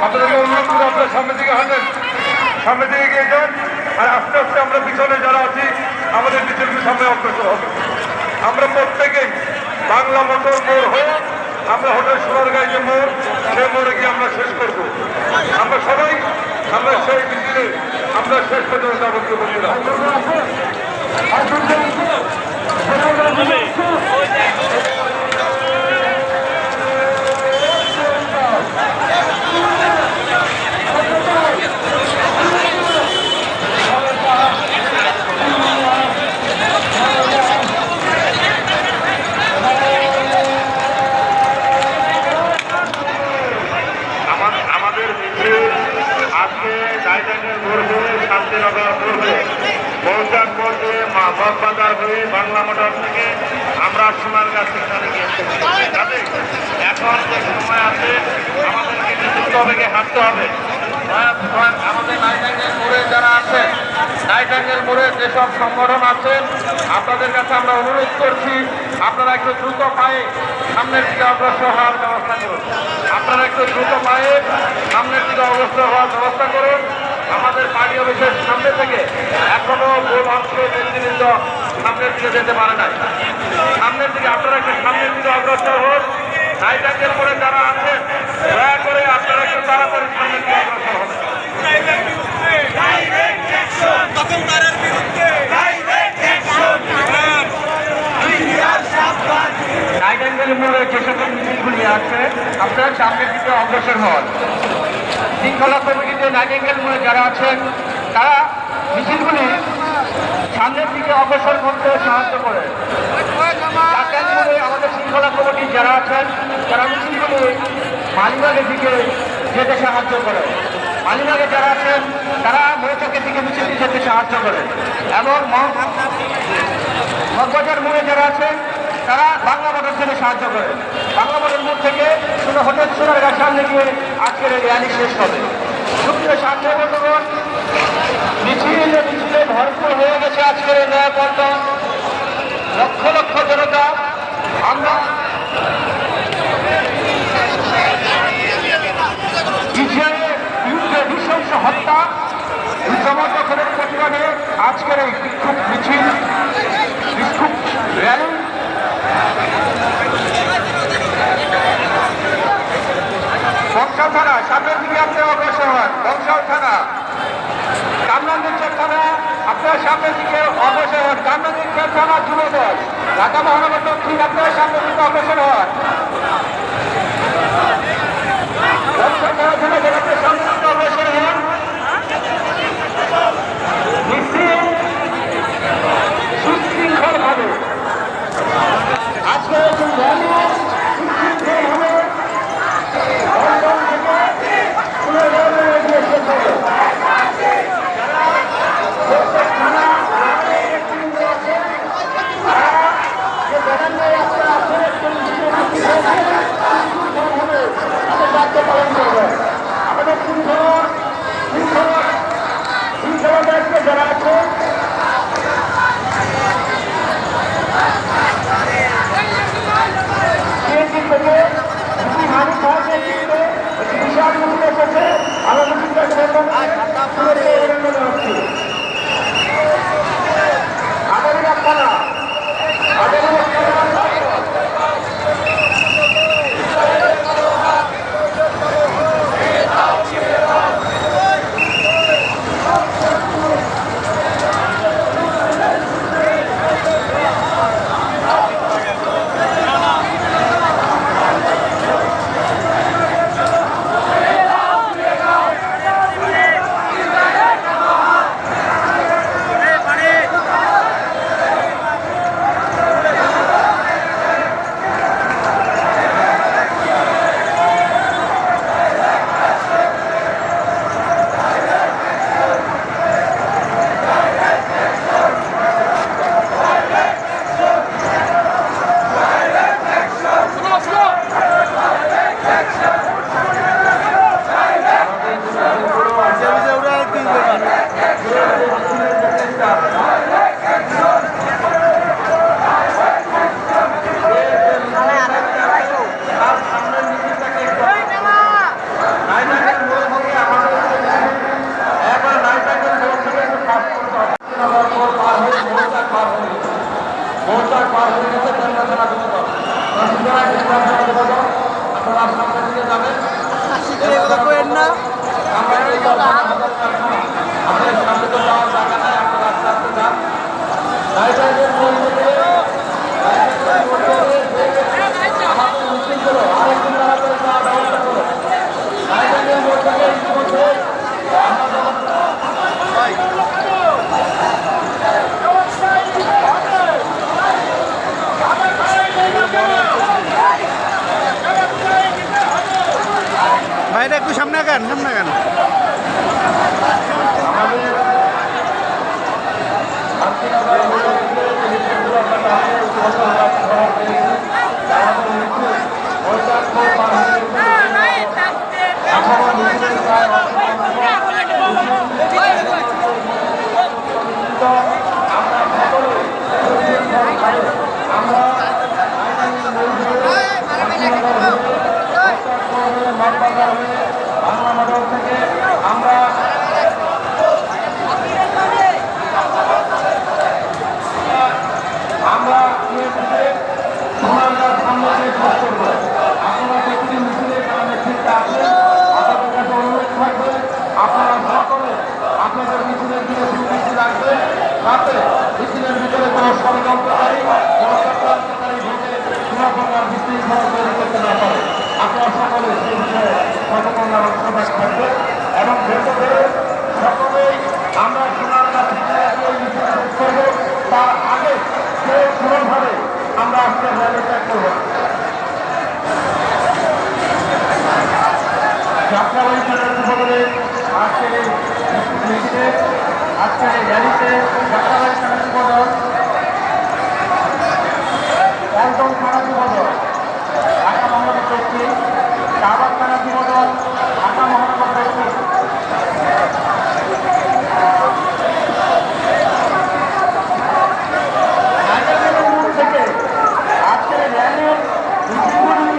আপনাদেরকে অনুরোধ করে আপনার সামনের দিকে হাঁটেন, সামনের দিকে এগিয়ে যান। আর আস্তে আস্তে আমরা পিছনে যারা আছি আমাদের মিছিলকে সামনে অগ্রসর হবে। আমরা প্রত্যেকেই বাংলা মোটর মোড় হয়ে আমরা হোটেল সোনারগাঁয় যে মোড়, সেই মোড়ে গিয়ে আমরা শেষ করব। আমরা সবাই আমরা সেই মিছিলে আমরা শেষ পর্যন্ত যাবো বন্ধুরা। শান্তিনগর পড়বে মৌচাক পড়বে বাজার হয়ে বাংলা মোটর থেকে আমরা সোনারগাঁ সেখানে গিয়েছি। এখন যে সময় আছে আমাদেরকে নিযুক্ত বেগে হাঁটতে হবে। আমাদের নাইটাঙ্গেল মোড়ে যারা আছেন, নাইটাঙ্গেল মোড়ে যেসব সংগঠন আছেন আপনাদের কাছে আমরা অনুরোধ করছি আপনারা একটু দ্রুত পায়ে সামনের দিকে অগ্রসর হওয়ার ব্যবস্থা করুন। আপনারা একটু দ্রুত পায়ে সামনের দিকে অগ্রসর হওয়ার ব্যবস্থা করুন। আমাদের পার্টি অফিসের সামনে থেকে এখনো ভুল অংশ নেতৃবৃন্দ সামনের দিকে যেতে পারে নাই। সামনের দিকে আপনারা একটু সামনের দিকে অগ্রসর হন। নাইটাঙ্গেল মোড়ে যারা আছেন দয়া করে আপনারা একটু তাড়াতাড়ি সামনের দিকে অগ্রসর হবেন। নাইটাঙ্গেল মোড়ে যে সকল মিছিলগুলি আছে আপনারা সামনের দিকে অগ্রসর হন। শৃঙ্খলা কমিটিতে নাইটাঙ্গেল মোড়ে যারা আছেন তারা মিছিলগুলি সামনের দিকে অগ্রসর করতে সাহায্য করে। মোড়ে আমাদের শৃঙ্খলা কমিটি যারা আছেন তারা মিছিলগুলি মালিবাগের দিকে যেতে সাহায্য করে। মালিবাগে যারা আছেন তারা মৌচাকের দিকে মিছিলটি যেতে সাহায্য করে এবং মগবাজার মোড়ে যারা আছেন তারা বাংলা মোটর থেকে সাহায্য করে। বাংলা মোটর মোড় থেকে হোটেল সোনারগাঁর সামনে গিয়ে আজকের এই র্যালি শেষ হবে। সুপ্রিয় সাথী বন্ধুগণ, মিছিলে ভরপুর হয়ে গেছে আজকের এই নয়াপল্টন। লক্ষ লক্ষ জনতা আমরা ইসরায়েলের বিরুদ্ধে নৃশংস হত্যা সমর্থনের প্রতিবাদে আজকের এই বিক্ষোভ মিছিল, বিক্ষোভ র্যালি বংশাল থানা সামনের দিকে আপনার অগ্রসর হন। বংশাল থানা, কামরাঙ্গীরচর থানা আপনার সামনের দিকে অগ্রসর হন। কামরাঙ্গীরচর থানা যুবদল, ঢাকা মহানগর দক্ষিণ আপনার সামনের দিকে অগ্রসর হন। বংশাল থানা যুবদল আপনার সামনের দিকে অগ্রসর হন। সুশৃঙ্খল ভাবে আজকে আমাদের যারা আছে বিশাল মিছিল এসেছে। আমরা মিছিলটাকে অভিনন্দন জানাচ্ছি। আদালিয়া থানা আমাদের সামনে তো যাওয়ার জায়গা নাই, আপনারা আস্তে আস্তে যান। আমাদের মিছিলগুলো আরেকদিন তাড়াতাড়ি যাওয়ার ব্যবস্থা করো। নাইটের মোড় থেকে ইতিমধ্যে ভাইরা একটু সামনে আগান, সামনে আগান। বাংলা মোটর থেকে আমরা সোনারগাঁ সামনে শেষ করবো। আপনারা প্রতিটি মিছিলের কারণে ঠিকটা আসেন, আপনাদের কাছে অনুরোধ থাকবে আপনারা সকলে আপনাদের মিছিলের দিকে সুদৃষ্টি রাখবেন, যাতে মিছিলের ভিতরে কোনো ষড়যন্ত্রকারী কোনো চক্রান্তকারী ঢুকে কোনো প্রকার বিশৃঙ্খলা তৈরি করতে না পারে। আপনারা সকলে সেই বিষয়ে সচেতন এবং সজাগ থাকবেন এবং ভেতরে সকলেই আমরা সোনারগাঁ থেকে মিছিল শেষ করবো। তার আগে কেউ কোনোভাবে আমরা আজকে র্যালি ত্যাগ করব। যাত্রাবাড়ি থানার উপরে আজকের এই মিছিলে আজকের এই র্যালিতে যাত্রাবাড়ি থানার উপর একদম থানা যুবদল ঢাকা মহানগর দক্ষিণ, শাহবাগ থানা যুবদল ঢাকা মহানগর দক্ষিণ, থেকে আজকের র্যালির মিছিলগুলি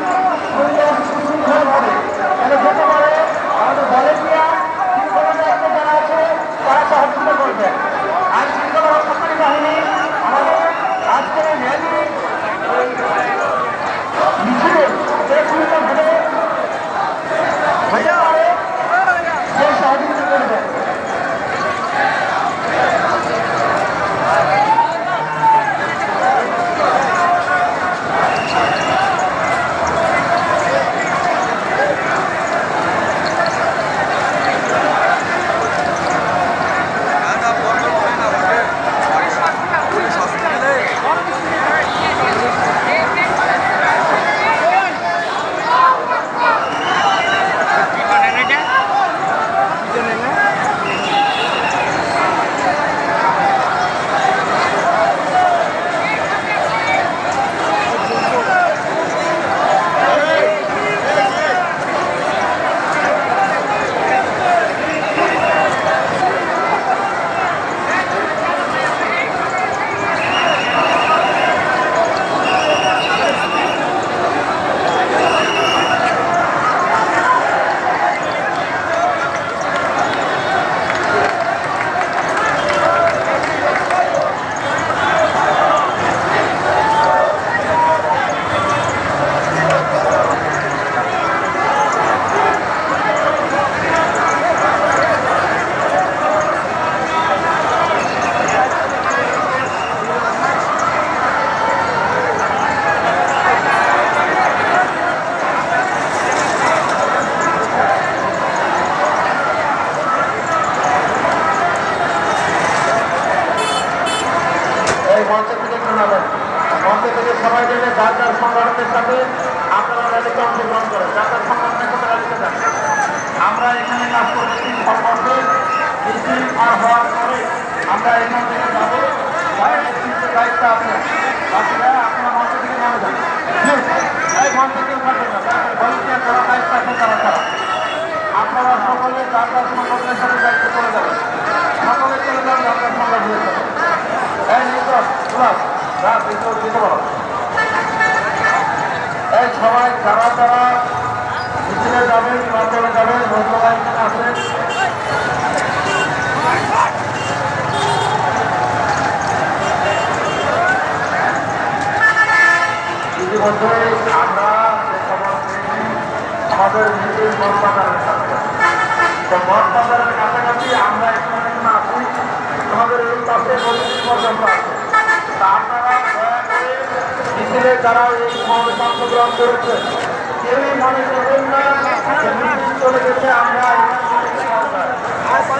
সুন্দরভাবে যেন যেতে পারে আমাদের ভলেন্টিয়ার শৃঙ্খলা দায়িত্বে যারা আছে তারা সহযোগিতা করবেন। আইন শৃঙ্খলা রক্ষাকারী বাহিনী আমাদের আজকের র্যালি মিছিলে যে সুন্দরভাবে হতে পারে সে সহযোগিতা করবেন। মঞ্চে থেকে শোনাবেন, মঞ্চে থেকে সবাই মিলে যার যার সংগঠনের সাথে আপনারা র্যালিতে অংশগ্রহণ করেন, যার যার সংগঠনের সাথে র্যালিতে যান। আমরা এখানে কাজ করতেছি সম্পর্কে মিছিল আর হওয়ার পরে আমরা এখান থেকে যাবো, দায়িত্ব আছে আপনারা মঞ্চ থেকে নামে যান। এই মঞ্চ থেকে থাকবেন না, ভলেন্টিয়ার যারা দায়িত্ব আছে তারা ছাড়া আপনারা সকলে যার যার সংগঠনের সাথে দায়িত্ব করে যাবেন, সকলে চলে যাবেন আপনার সংগঠনের সাথে। এই সবাই যারা যারা মিছিলে যাবেন চলে যাবেন ধন্যবাদ আছেন। ইতিমধ্যে আমরা যে খবর পেয়েছি আমাদের মিছিল মোট বাজারের সাথে তো মঠবাজারের কাছাকাছি আমরা এখানে এখন আছি, আমাদের এই পাশে 32 পর্যন্ত আছে। তা আপনারা দয়া করে মিছিলে যারা এই সমাবেশ অংশগ্রহণ করেছে কেউই মনে করবেন না যে মিছিল চলে গেছে, আমরা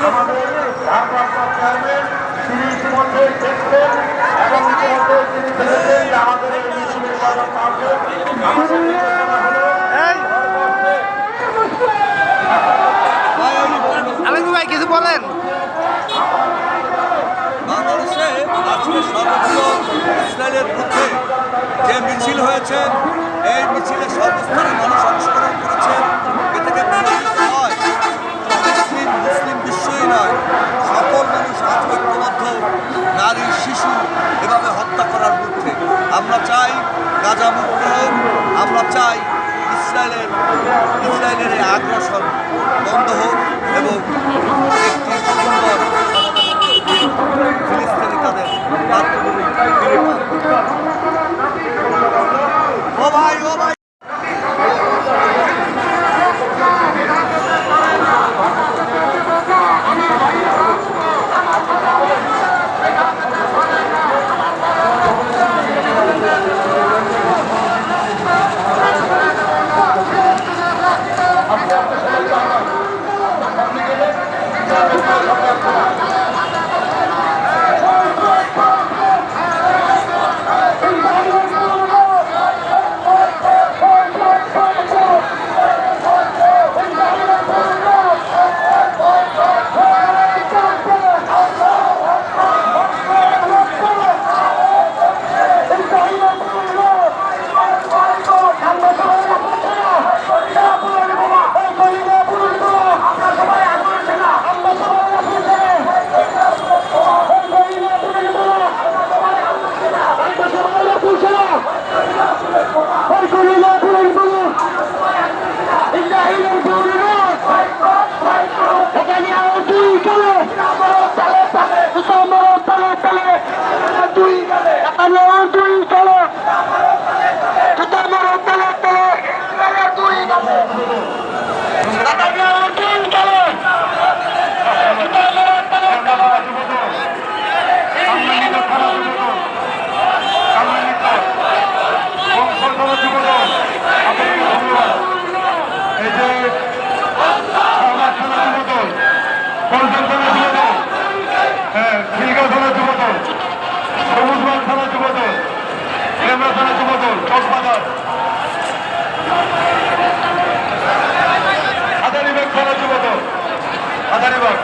আমাদের ভারপ্রাপ্ত চেয়ারম্যান তিনি ইতিমধ্যে দেখছেন এবং ইতিমধ্যে তিনি দেখেছেন যে আমাদের এই মিছিলের পর্যন্ত আছে। আমাদের নির্দেশনা হলো আলাদা ভাই কিছু বলেন। বাংলাদেশে আজকে সর্ববৃহৎ ইসরায়েলের বিরুদ্ধে যে মিছিল হয়েছে, এই মিছিলে সর্বস্তরের মানুষ অংশগ্রহণ করেছে। এ থেকে প্রমাণিত হয় মুসলিম বিশ্বই নয়, সকল মানুষ আজ ঐক্যবদ্ধ নারী শিশু এভাবে হত্যা করার বিরুদ্ধে। আমরা চাই গাজা মুক্ত হোক, আমরা চাই ইসরায়েলের এই আগ্রাসন বন্ধ হোক এবং একটি সুন্দর ফিলিস্তিনি তাদের মাতৃভূমি ফিরে পাক। ও ভাই ও ভাই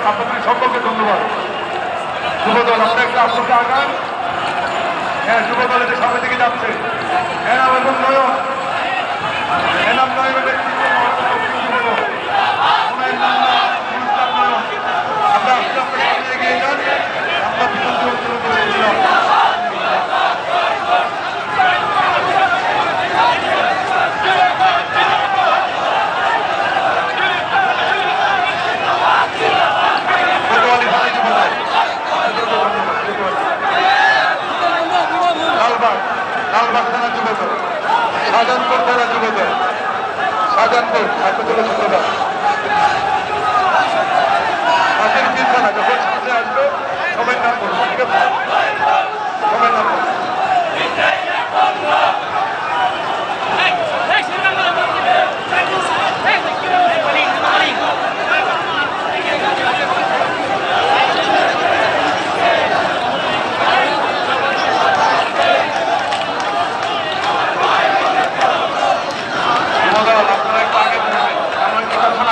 আপনাদের সকলকে ধন্যবাদ। যুবদল আমরা একটু আপনাকে আগান। হ্যাঁ, যুবদল এদের সামনে দিকে যাচ্ছে। এনাম এবং নয়ন, এনাম নয়নের নেতৃত্বে যুবদল আমরা আজকে আপনার সামনে এগিয়ে যান। আমরা পিছন দিয়ে করেছিলাম। লালবাগ থানা যুবদল, শাহজাহানপুর থানা যুবদল, শাহজাহানপুর হাসপাতালে যুবদল, হাতের পিছানা যখন সামনে আসবে সবাই নাম করবো, ঠিক আছে? সবাই নাম করবো। আপনারা একটু আগে বলবেন, আমার কথা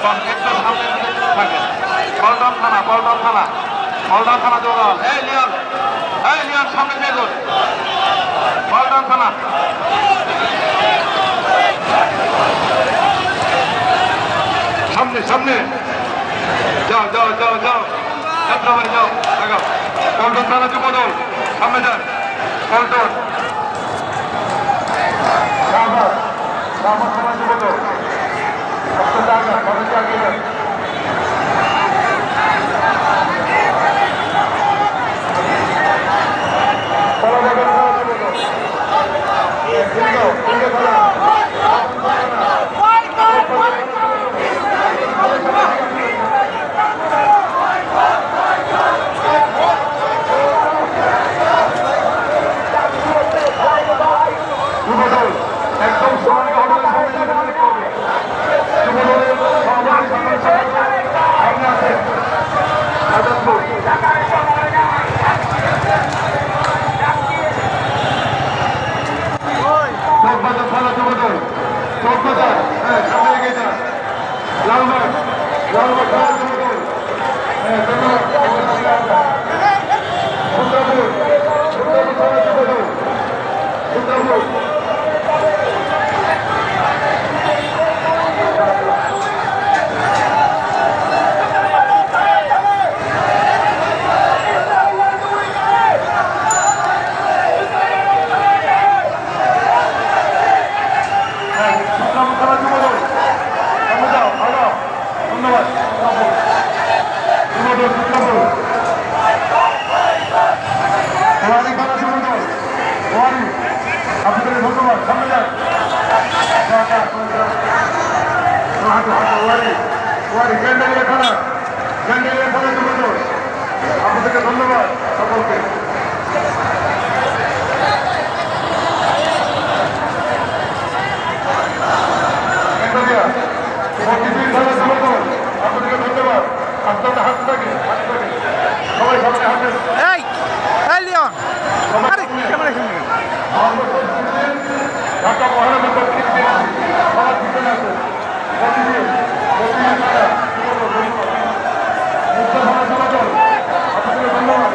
একটু সামনে থাকে পল্টন থানা যোগাল এই লিয়ন সামনে দেখুন পল্টন থানা সামনে যাও ছাত্রবাড়ি যাও লাগাও পল্টন থানা যুবদল সামনে যান পল্টন সমাজ যুবদল আগে যান একদম সবাইকে সামনে করবে যুবদলের সভাপতি সামনে আছে আজাদপুর চৌকবাজার থানা যুবদল চৌকবাজার হ্যাঁ সামনে এগিয়ে যান লালবাগ থানা যুবদল হ্যাঁ সুন্দরপুর থানা যুবদল সুন্দরপুর আপনাদের ধন্যবাদ সামনে যান ক্যান্ডেলিয়া থানা যুবদল আপনাদেরকে ধন্যবাদ সকলকে ক্যান্ডেলিয়া থানা যুবদল আপনাদেরকে ধন্যবাদ আপনাদের হাত থাকে সবাই সামনে হাতে এই লিওন আরে ক্যামেরা সামনে ঢাকা মহানগর দক্ষিণ সবার পিছনে আছে আপনাদের ধন্যবাদ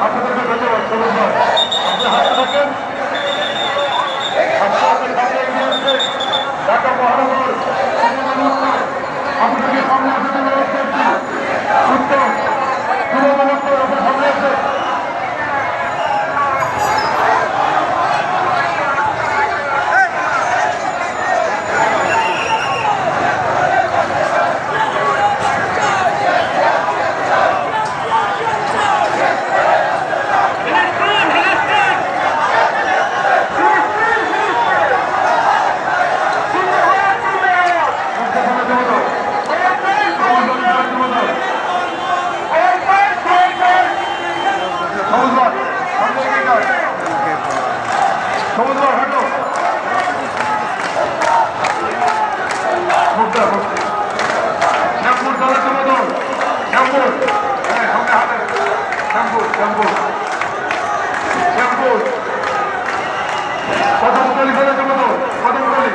আপনাদেরকে ধন্যবাদ সবুজ আপনি হাতে থাকেন ঢাকা মহানগর আপনাকে সামনে আসতে উত্তম আপনার সামনে আছে সমুদ্র হাঁটো শ্যামপুর দলের সমুদ্র শ্যামপুর হ্যাঁ সঙ্গে হাতে শ্যামপুর কদমতলি দলের সমুদ্র কদমতলি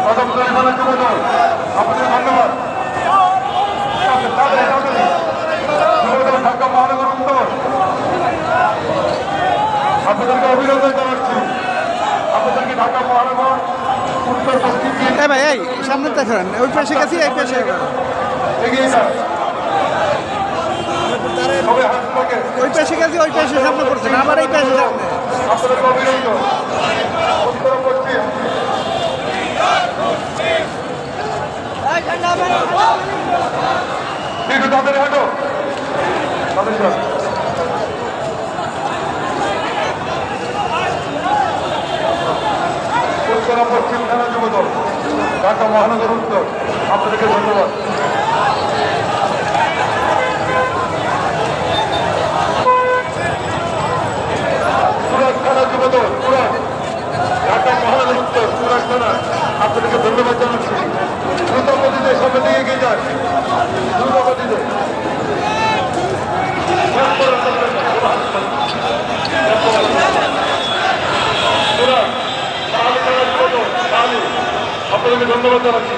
কদমতলি দলের যুবদল আপনাদের ধন্যবাদ যুবদল ঢাকা মহানগর উত্তর আপনাদেরকে অভিনন্দন জানাচ্ছি আপনাদেরকে ঢাকা মহানগর উত্তর পশ্চিম ভাই এই সামনে দেখেন ওই পাশে গেছি এই পাশে এগিয়ে যান সবাই হাত থাকে ওই পাশে গেছি ওই পাশে সামনে পড়ছেন আবার এই পাশে সামনে আপনাদেরকে অভিনন্দন উত্তর পশ্চিম একটু তাদের হাঁটো তাদের সাথে উত্তর পশ্চিম থানা যুবদল ঢাকা মহানগর উত্তর, আপনাদেরকে ধন্যবাদ। সুরাট থানা যুবদল, সুরাট ঢাকা মহানগর উত্তর, সুরাট থানা, আপনাদেরকে ধন্যবাদ জানাচ্ছি। দ্রুত গতিতে সামনে দিকে এগিয়ে যান, দ্রুত গতিতে। আপনাদেরকে ধন্যবাদ জানাচ্ছি।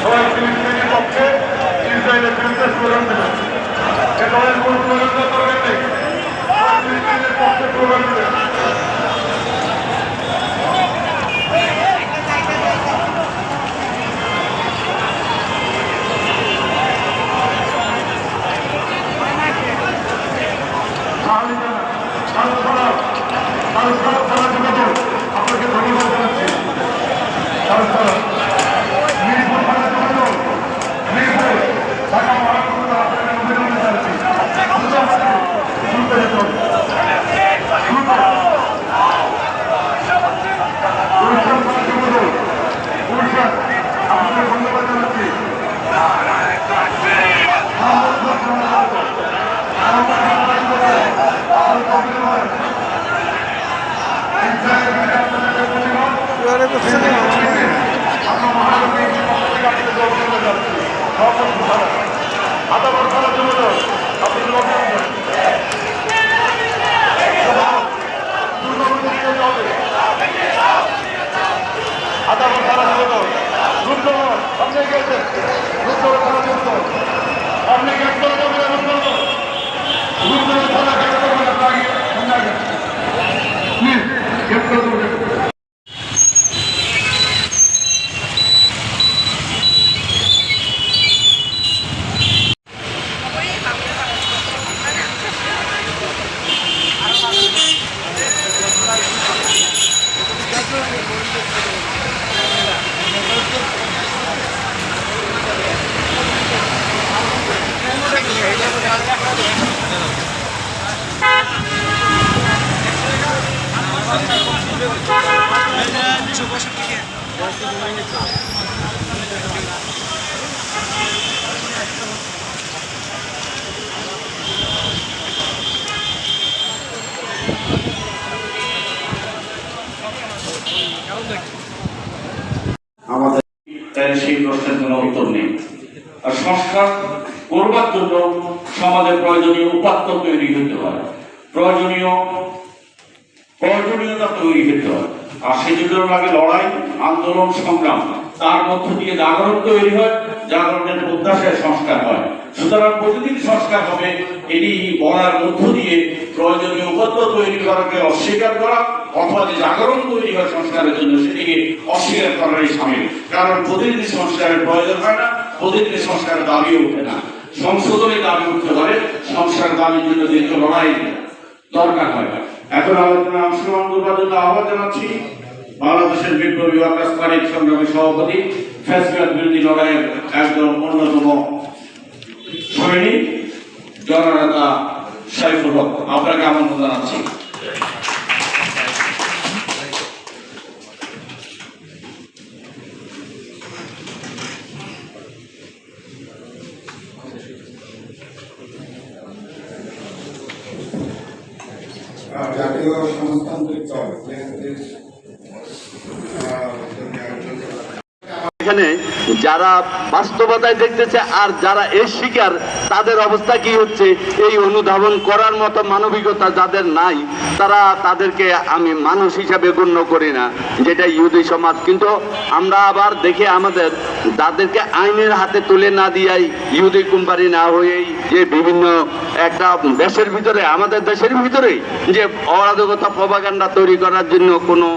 সবাই ফিলিস্তিনের পক্ষে ইসরায়েলের বিরুদ্ধে স্লোগান দেবেন। একেবারে কোনো স্লোগান দরকার নেই, সবাই ফিলিস্তিনের পক্ষে স্লোগান দেবেন। আপনাকে ধন্যবাদ জানাচ্ছি। মিরপুর থানা যুবদল, মিরপুর ঢাকা মহানগর আপনাকে অভিনন্দন জানাচ্ছি। গুলশান থানা যুবদল, গুলশান আপনাকে ধন্যবাদ জানাচ্ছি। আদাবর থানা যুবদল, আপনাদের অভিনন্দন। আদাবর থানা যুবদল, রূপনগর সামনে গিয়েছেন, রূপনগর থানা যুবদল আপনি গ্রেপ্তার করবেন, রূপনগর থানা গ্রেপ্তার করবেন, প্লিজ গ্রেপ্তার করবেন। আমাদের তাই সেই প্রশ্নের কোনো উত্তর নেই। আর সংস্কার করবার জন্য সমাজের প্রয়োজনীয় উপাত্ত তৈরি হতে হয়, প্রয়োজনীয়তা তৈরি হতে হয়। আর সেজন্য আগে লড়াই, আন্দোলন, সংগ্রাম, তার মধ্য দিয়ে জাগরণ তৈরি হয়, জাগরণের প্রত্যাশায় সংস্কার হয়। সুতরাং প্রতিদিন সংস্কার হবে, এটি বলার মধ্য দিয়ে প্রয়োজনীয় উপাত্ত তৈরি করাকে অস্বীকার করা অথবা যে জাগরণ তৈরি হয় সংস্কারের জন্য সেটিকে অস্বীকার করারই সামিল। কারণ প্রতিদিন সংস্কারের প্রয়োজন হয় না, প্রতিদিন সংস্কারের দাবিও ওঠে না। সংশোধনের দাবি উঠতে পারে, সংস্কার দাবির জন্য দীর্ঘ লড়াই দরকার হয়। এখন আলোচনা অংশগ্রহণ করবার জন্য আহ্বান জানাচ্ছি বাংলাদেশের বিপ্লবী ওয়ার্কার্স পার্টির সংগ্রামী সভাপতি, ফ্যাসিবাদ বিরোধী লড়াইয়ের একদম অন্যতম সৈনিক জননেতা সাইফুল হক, আপনাকে আমন্ত্রণ জানাচ্ছি। জাতীয় সমাজতান্ত্রিক দল এখানে যারা বাস্তবতায় দেখতেছে আর যারা এর শিকার তাদের অবস্থা কি হচ্ছে এই অনুধাবন করার মতো মানবিকতা যাদের নাই, তাদেরকে আমি মানুষ হিসাবে গণ্য করি না, যেটা ইহুদি সমাজ। কিন্তু আমরা আবার দেখি আমাদের তাদেরকে আইনের হাতে তুলে না দিয়াই, ইহুদি কোম্পানি না হয়েই যে বিভিন্ন একটা দেশের ভিতরে, আমাদের দেশের ভিতরেই যে অরাজকতা প্রপাগান্ডা তৈরি করার জন্য কোনো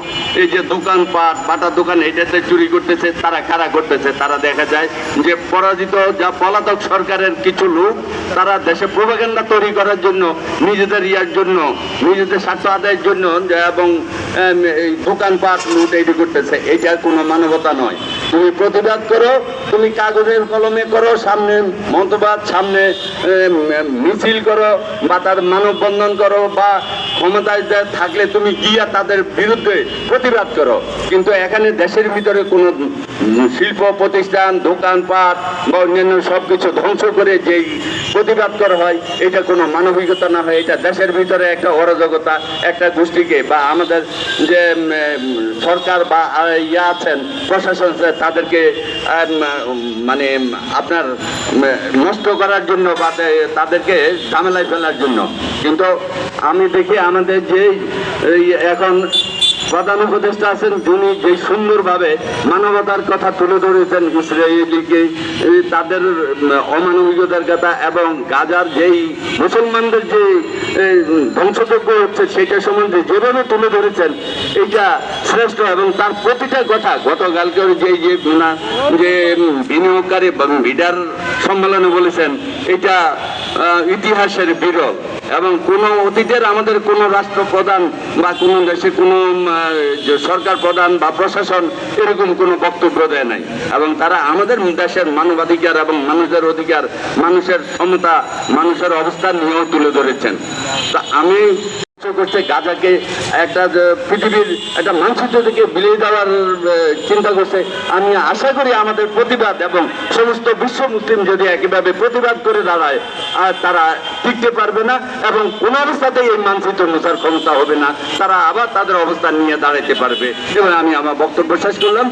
এই যে দোকানপাট বাটার দোকান এটাতে চুরি করতেছে, তারা কারা করতেছে, তারা দেখা যায় যে পরাজিত যা পলাতক সরকারের কিছু লোক তারা দেশে প্রপাগান্ডা তৈরি করার জন্য নিজেদের ইয়ার জন্য নিজেদের স্বার্থ আদায়ের জন্য এবং এই দোকানপাট লুট এইটি করতেছে। এটা কোনো মানবতা নয়। তুমি প্রতিবাদ করো, তুমি কাগজের কলমে করো, সামনে মতবাদ, সামনে মিছিল করো বা তার মানববন্ধন করো বা ক্ষমতায় থাকলে তুমি গিয়া তাদের বিরুদ্ধে প্রতিবাদ করো। কিন্তু এখানে দেশের ভিতরে কোনো শিল্প প্রতিষ্ঠান, দোকানপাট বা অন্যান্য সব কিছু ধ্বংস করে যেই প্রতিবাদ করা হয়, এটা কোনো মানবিকতা না হয়, এটা দেশের ভিতরে একটা অরাজকতা, একটা গোষ্ঠীকে বা আমাদের যে সরকার বা ইয়া আছেন প্রশাসন আছে তাদেরকে মানে আপনার নষ্ট করার জন্য বা তাদেরকে ঝামেলায় ফেলার জন্য। কিন্তু আমি দেখি আমাদের যে এখন প্রধান উপদেষ্টা আছেন, যিনি যে সুন্দরভাবে মানবতার কথা তুলে ধরেছেন, ইসরায়েলিকে তাদের অমানবিকতার কথা এবং গাজার যেই মুসলমানদের যে ধ্বংসযোগ্য হচ্ছে সেটা সম্বন্ধে যেভাবে তুলে ধরেছেন এটা শ্রেষ্ঠ। এবং তার প্রতিটা কথা গতকালকে যে বিনিয়োগকারী বিডার সম্মেলনে বলেছেন এটা ইতিহাসের বিরল এবং কোনো অতীতের আমাদের কোনো রাষ্ট্রপ্রধান বা কোনো দেশে কোনো সরকার প্রধান বা প্রশাসন এরকম কোনো বক্তব্য দেয় নাই। এবং তারা আমাদের দেশের মানবাধিকার এবং মানুষের অধিকার, মানুষের ক্ষমতা, মানুষের অবস্থান নিয়েও তুলে ধরেছেন। তা আমি করছে গাজাকে একটা পৃথিবীর একটা মানচিত্র থেকে বিলিয়ে দেওয়ার চিন্তা করছে। আমি আশা করি আমাদের প্রতিবাদ এবং সমস্ত বিশ্ব মুসলিম যদি একইভাবে প্রতিবাদ করে দাঁড়ায় আর তারা টিকতে পারবে না এবং কোনো অবস্থাতেই এই মানচিত্র মোছার ক্ষমতা হবে না, তারা আবার তাদের অবস্থান নিয়ে দাঁড়াইতে পারবে। এবং আমি আমার বক্তব্য শেষ করলাম।